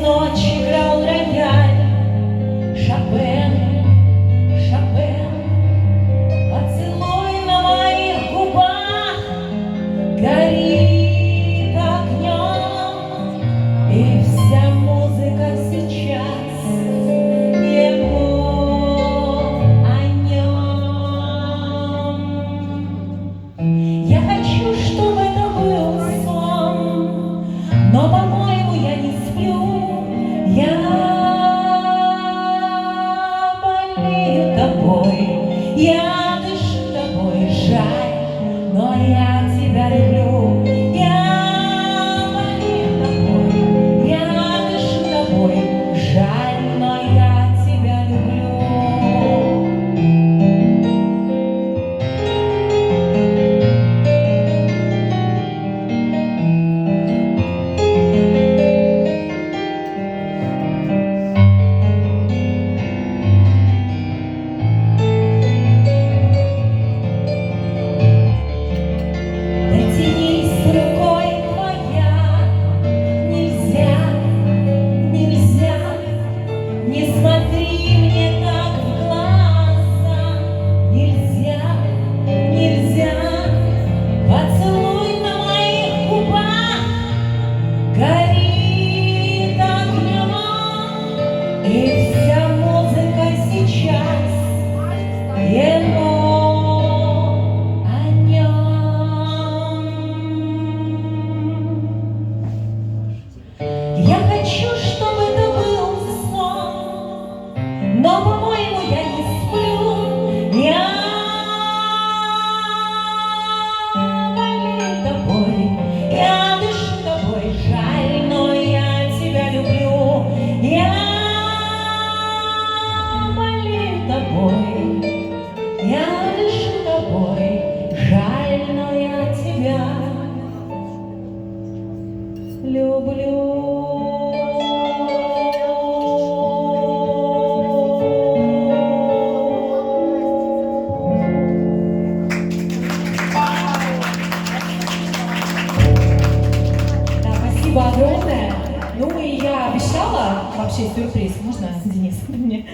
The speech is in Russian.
ночь играл рояль. Шопен, Шопен, поцелуй на моих губах горит огнем, и вся музыка сейчас его о нем. Я хочу, чтобы это был сон, но, по-моему, я не сплю. Я болею тобой, я дышу тобой, жаль, но я тебя люблю. Я болею тобой, я дышу тобой, жаль, но я тебя люблю. Не смотри мне так в глаза, нельзя, нельзя. Поцелуй на моих губах горит огнем, и вся музыка сейчас его о нем. Я хочу, чтобы это был сон, но, по-моему, я не сплю. Я болею тобой, я дышу тобой, жаль, но я тебя люблю. Я болею тобой, я дышу тобой, жаль, но я тебя люблю. Спасибо огромное. Ну и я обещала вообще сюрприз. Можно, Денис, мне?